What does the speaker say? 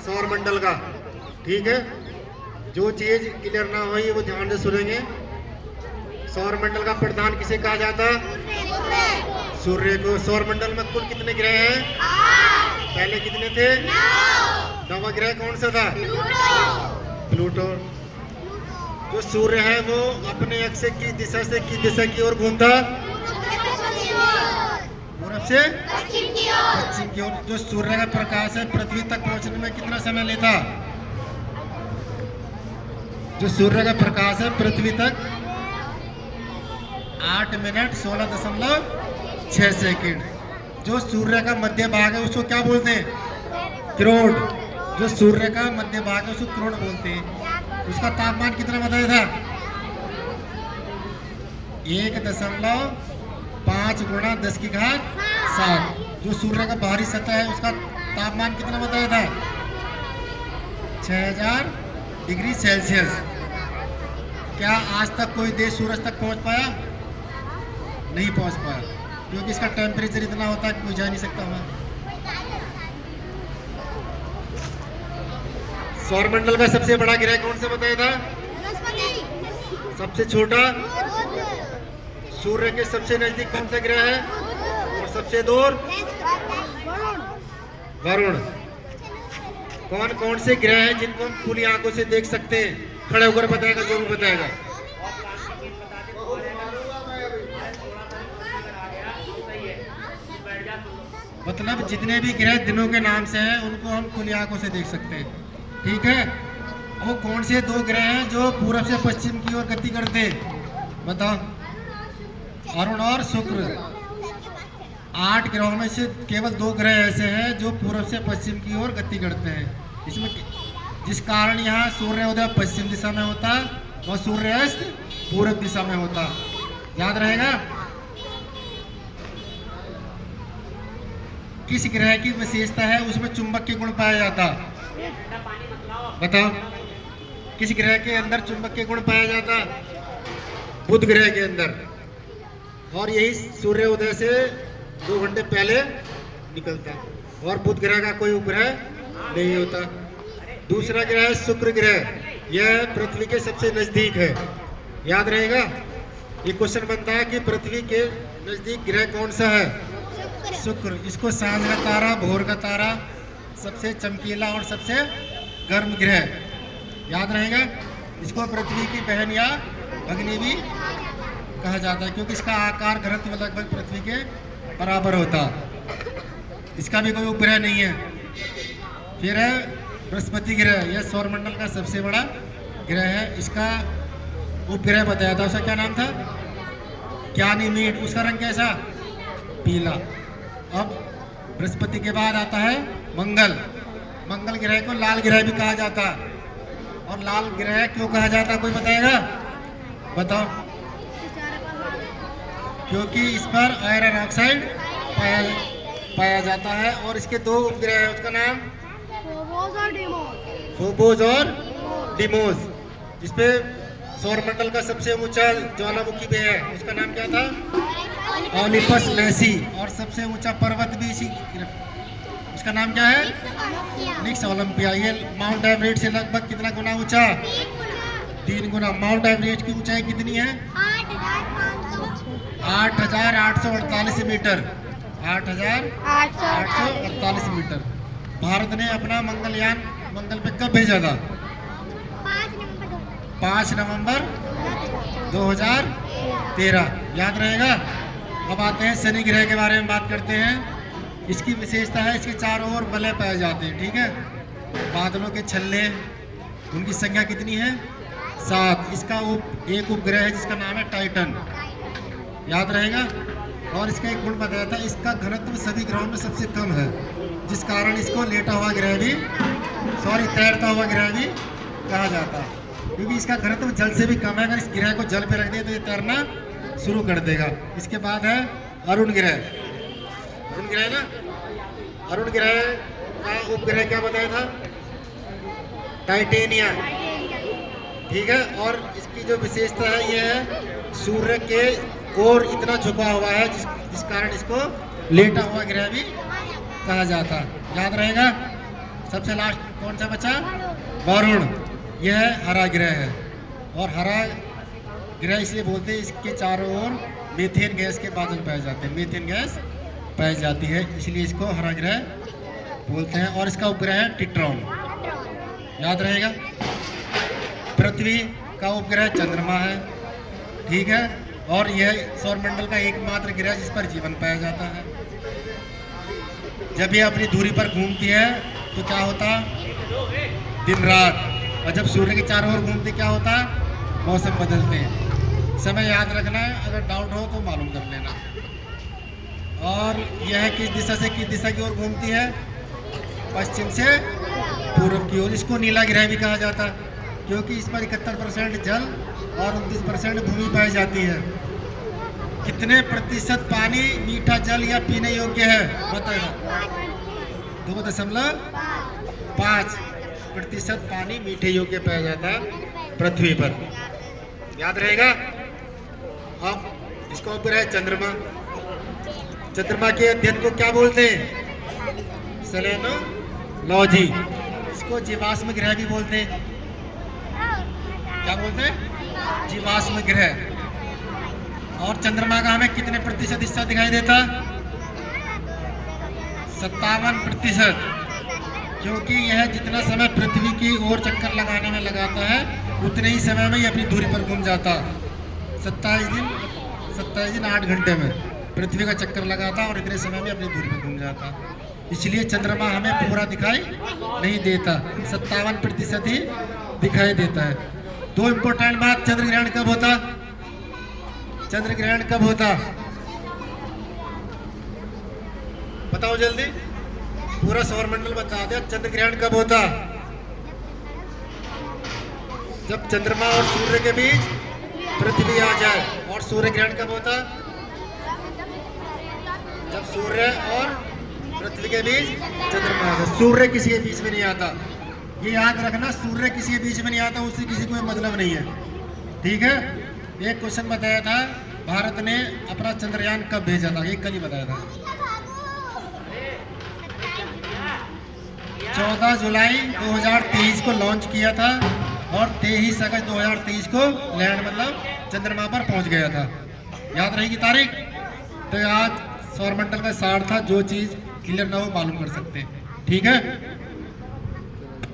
सौर मंडल का। ठीक है, जो चीज क्लियर ना हुई वो ध्यान से सुनेंगे। सौर मंडल का प्रधान किसे कहा जाता है? सूर्य को। सौर मंडल में कुल कितने ग्रह हैं? पहले कितने थे? 9वां ग्रह कौन सा था? प्लूटो। जो सूर्य है वो अपने अक्ष की दिशा से किस दिशा की ओर घूमता? पूरब से पश्चिम की ओर। जो सूर्य का प्रकाश है पृथ्वी तक पहुंचने में कितना समय लेता? जो सूर्य का प्रकाश है पृथ्वी तक 8 मिनट 16.6 सेकंड। जो सूर्य का मध्य भाग है उसको क्या बोलते हैं? करोड़। जो सूर्य का मध्य भाग है उसको करोड़ बोलते हैं। उसका तापमान कितना बताया था? 1.5 गुणा 10 की घात 7। जो सूर्य का बाहरी सतह है उसका तापमान कितना बताया था? 6000 डिग्री सेल्सियस। क्या आज तक कोई देश सूरज तक पहुंच पाया? नहीं पहुंच पाया, क्योंकि इसका टेम्परेचर इतना होता है कि कोई जा नहीं सकता वहां। सौर मंडल का सबसे बड़ा ग्रह कौन सा बताया था? सबसे छोटा? सूर्य के सबसे नजदीक कौन सा ग्रह है? और सबसे दूर? वरुण। कौन कौन से ग्रह हैं जिनको हम खुली आंखों से देख सकते हैं? खड़े होकर बताएगा, जो भी बताएगा। मतलब जितने भी ग्रह दिनों के नाम से हैं उनको हम खुली आंखों से देख सकते हैं। ठीक है, वो कौन से 2 ग्रह हैं जो पूरब से पश्चिम की ओर गति करते हैं? बताओ। अरुण और शुक्र। 8 ग्रहों में से केवल 2 ग्रह ऐसे हैं जो पूरब से पश्चिम की ओर गति करते हैं। इसमें जिस कारण यहाँ सूर्योदय पश्चिम दिशा में होता और सूर्यास्त पूरब दिशा में होता। याद रहेगा। किस ग्रह की विशेषता है उसमें चुंबक के गुण पाया जाता? बताओ। किस ग्रह के अंदर चुंबक के गुण पाया जाता? बुध ग्रह के अंदर। और यही सूर्योदय से 2 घंटे पहले निकलता। और बुध ग्रह का कोई उपग्रह नहीं होता। दूसरा ग्रह है शुक्र ग्रह। यह पृथ्वी के सबसे नजदीक है। याद रहेगा। ये क्वेश्चन बनता है कि पृथ्वी के नजदीक ग्रह कौन सा है? शुक्र। इसको सांझ का तारा, भोर का तारा, सबसे चमकीला और सबसे गर्म ग्रह। याद रहेगा। इसको पृथ्वी की बहन या अग्नि भी कहा जाता है, क्योंकि इसका आकार घनत्व लगभग पृथ्वी के बराबर होता। इसका भी कोई उपग्रह नहीं है। फिर है बृहस्पति ग्रह। यह सौरमंडल का सबसे बड़ा ग्रह है। इसका उपग्रह बताया था, उसका क्या नाम था? गैनीमेड। उसका रंग कैसा? पीला। अब बृहस्पति के बाद आता है मंगल। मंगल ग्रह को लाल ग्रह भी कहा जाता। और लाल ग्रह क्यों कहा जाता, कोई बताएगा? बताओ। क्योंकि इस पर आयरन ऑक्साइड पाया जाता है। और इसके 2 उपग्रह हैं। उसका नाम फोबोस और डिमोस। इस पे सौरमंडल का सबसे ऊंचा ज्वालामुखी भी है। उसका नाम क्या था? ओलिपस मैसी। और सबसे ऊंचा पर्वत भी इसी, उसका नाम क्या है? निक्स ओलंपिया। ये माउंट एवरेस्ट से लगभग कितना गुना ऊंचा? 3 गुना। माउंट एवरेस्ट की ऊंचाई कितनी है? 8,848 मीटर। 8,848 मीटर। भारत ने अपना मंगलयान मंगल पे कब भेजा था? 5 नवंबर 2013। याद रहेगा। अब आते हैं शनि ग्रह के बारे में बात करते हैं। इसकी विशेषता है इसके चारों ओर वलय पाए जाते हैं। ठीक है, बादलों के छल्ले, उनकी संख्या कितनी है? 7। इसका एक उपग्रह है जिसका नाम है टाइटन। याद रहेगा। और इसका एक गुण बताया था, इसका घनत्व सभी ग्रहों में सबसे कम है, जिस कारण इसको लेटा हुआ ग्रह भी, तैरता हुआ ग्रह भी कहा जाता है। क्योंकि इसका घनत्व जल से भी कम है। अगर इस ग्रह को जल पे रख दे तो ये तैरना शुरू कर देगा। इसके बाद है अरुण ग्रह। अरुण ग्रह ना, अरुण ग्रह का उपग्रह क्या बताया था? टाइटेनिया। ठीक है। और इसकी जो विशेषता है ये है सूर्य के ओर इतना झुका हुआ है जिस कारण इसको लेटा हुआ ग्रह भी कहा जाता है। याद रहेगा। सबसे लास्ट कौन सा बचा? वरुण। यह हरा ग्रह है और हरा ग्रह इसलिए बोलते हैं इसके चारों ओर मीथेन गैस के बादल पाए जाते हैं, मीथेन गैस पाई जाती है, इसलिए इसको हरा ग्रह बोलते हैं। और इसका उपग्रह है टिट्रॉन, याद रहेगा। पृथ्वी का उपग्रह चंद्रमा है, ठीक है। और यह सौरमंडल का एकमात्र ग्रह जिस पर जीवन पाया जाता है। जब ये अपनी दूरी पर घूमती है तो क्या होता? दिन रात। और जब सूर्य के चारों ओर घूमती क्या होता? मौसम बदलते हैं। समय याद रखना है, अगर डाउट हो तो मालूम कर लेना। और यह किस दिशा से किस दिशा की ओर घूमती है? पश्चिम से पूर्व की ओर। इसको नीला ग्रह भी कहा जाता है क्योंकि इस पर 71% जल और 29% भूमि पाई जाती है। कितने प्रतिशत पानी मीठा जल या पीने योग्य है बताएगा? 2.5% पानी मीठे योग्य पाया जाता है पृथ्वी पर, याद रहेगा। अब इसका उपग्रह है चंद्रमा। चंद्रमा के अध्ययन को क्या बोलते हैं? सेलेनोलॉजी। इसको जीवाश्म ग्रह भी बोलते हैं। क्या बोलते हैं? जीवाश्म ग्रह। और चंद्रमा का हमें कितने प्रतिशत हिस्सा दिखाई देता? 57%, क्योंकि यह जितना समय पृथ्वी की ओर चक्कर लगाने में लगाता है उतने ही समय में ही अपनी दूरी पर घूम जाता। 27 दिन 8 घंटे में पृथ्वी का चक्कर लगाता और इतने समय में अपनी दूरी पर घूम जाता। इसलिए चंद्रमा हमें पूरा दिखाई नहीं देता, 57% ही दिखाई देता है। दो इम्पोर्टेंट बात, चंद्र ग्रहण कब होता? चंद्र ग्रहण कब होता बताओ जल्दी, पूरा सौरमंडल बता दे। चंद्र ग्रहण कब होता? जब चंद्रमा और सूर्य के बीच पृथ्वी आ जाए। और सूर्य ग्रहण कब होता? जब सूर्य और पृथ्वी के बीच चंद्रमा आ जाए। सूर्य किसी के बीच में नहीं आता, ये याद रखना। सूर्य किसी के बीच में नहीं आता, उससे किसी कोई मतलब नहीं है, ठीक है। एक क्वेश्चन बताया था, भारत ने अपना चंद्रयान कब भेजा था? एक कल ही बताया था, 14 जुलाई 2023 को लॉन्च किया था और 23 अगस्त 2023 को लैंड मतलब चंद्रमा पर पहुंच गया था। याद रहेगी तारीख? तो आज सौरमंडल का सार था, जो चीज़ क्लियर ना हो मालूम कर सकते हैं, ठीक है।